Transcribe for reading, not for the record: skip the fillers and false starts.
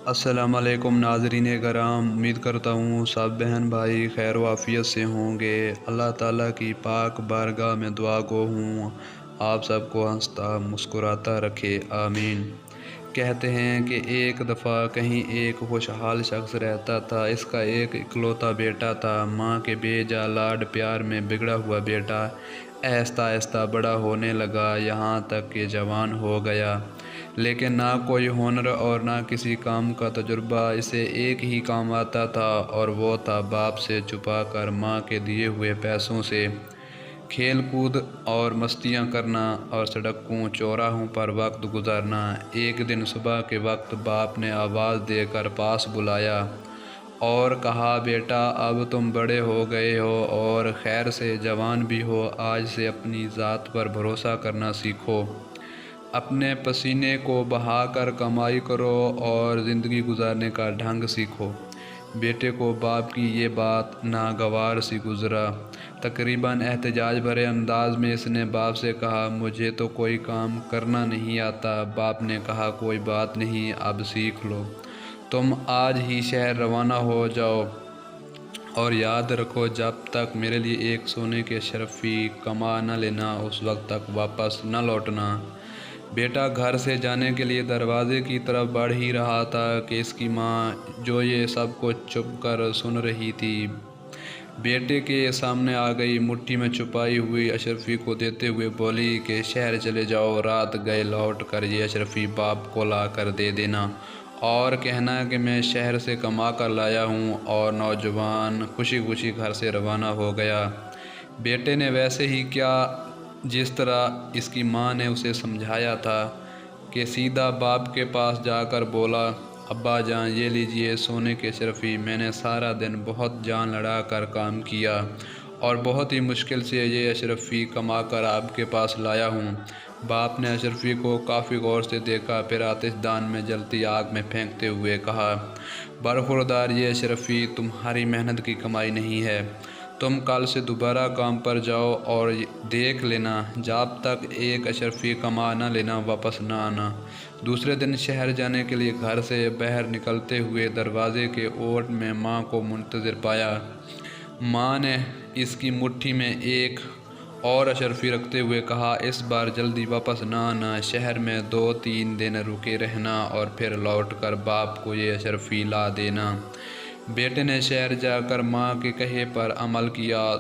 السلام علیکم ناظرین کرام، امید کرتا ہوں سب بہن بھائی خیر و عافیت سے ہوں گے۔ اللہ تعالیٰ کی پاک بارگاہ میں دعا گو ہوں آپ سب کو ہنستا مسکراتا رکھے، آمین۔ کہتے ہیں کہ ایک دفعہ کہیں ایک خوشحال شخص رہتا تھا۔ اس کا ایک اکلوتا بیٹا تھا۔ ماں کے بے جا لاڈ پیار میں بگڑا ہوا بیٹا آہستہ آہستہ بڑا ہونے لگا، یہاں تک کہ جوان ہو گیا، لیکن نہ کوئی ہنر اور نہ کسی کام کا تجربہ۔ اسے ایک ہی کام آتا تھا اور وہ تھا باپ سے چھپا کر ماں کے دیے ہوئے پیسوں سے کھیل کود اور مستیاں کرنا اور سڑکوں چوراہوں پر وقت گزارنا۔ ایک دن صبح کے وقت باپ نے آواز دے کر پاس بلایا اور کہا، بیٹا اب تم بڑے ہو گئے ہو اور خیر سے جوان بھی ہو، آج سے اپنی ذات پر بھروسہ کرنا سیکھو، اپنے پسینے کو بہا کر کمائی کرو اور زندگی گزارنے کا ڈھنگ سیکھو۔ بیٹے کو باپ کی یہ بات ناگوار سی گزرا۔ تقریباً احتجاج بھرے انداز میں اس نے باپ سے کہا، مجھے تو کوئی کام کرنا نہیں آتا۔ باپ نے کہا، کوئی بات نہیں، اب سیکھ لو، تم آج ہی شہر روانہ ہو جاؤ اور یاد رکھو جب تک میرے لیے ایک سونے کے اشرفی کما نہ لینا اس وقت تک واپس نہ لوٹنا۔ بیٹا گھر سے جانے کے لیے دروازے کی طرف بڑھ ہی رہا تھا کہ اس کی ماں، جو یہ سب کچھ چھپ کر سن رہی تھی، بیٹے کے سامنے آ گئی، مٹھی میں چھپائی ہوئی اشرفی کو دیتے ہوئے بولی کہ شہر چلے جاؤ، رات گئے لوٹ کر یہ اشرفی باپ کو لا کر دے دینا اور کہنا کہ میں شہر سے کما کر لایا ہوں۔ اور نوجوان خوشی خوشی گھر سے روانہ ہو گیا۔ بیٹے نے ویسے ہی کیا جس طرح اس کی ماں نے اسے سمجھایا تھا کہ سیدھا باپ کے پاس جا کر بولا، ابا جان یہ لیجئے سونے کی اشرفی، میں نے سارا دن بہت جان لڑا کر کام کیا اور بہت ہی مشکل سے یہ اشرفی کما کر آپ کے پاس لایا ہوں۔ باپ نے اشرفی کو کافی غور سے دیکھا، پھر آتش دان میں جلتی آگ میں پھینکتے ہوئے کہا، برخوردار یہ اشرفی تمہاری محنت کی کمائی نہیں ہے، تم کل سے دوبارہ کام پر جاؤ اور دیکھ لینا جب تک ایک اشرفی کما نہ لینا واپس نہ آنا۔ دوسرے دن شہر جانے کے لیے گھر سے باہر نکلتے ہوئے دروازے کے اوٹ میں ماں کو منتظر پایا۔ ماں نے اس کی مٹھی میں ایک اور اشرفی رکھتے ہوئے کہا، اس بار جلدی واپس نہ آنا، شہر میں 2-3 دن رکے رہنا اور پھر لوٹ کر باپ کو یہ اشرفی لا دینا۔ بیٹے نے شہر جا کر ماں کے کہے پر عمل کیا۔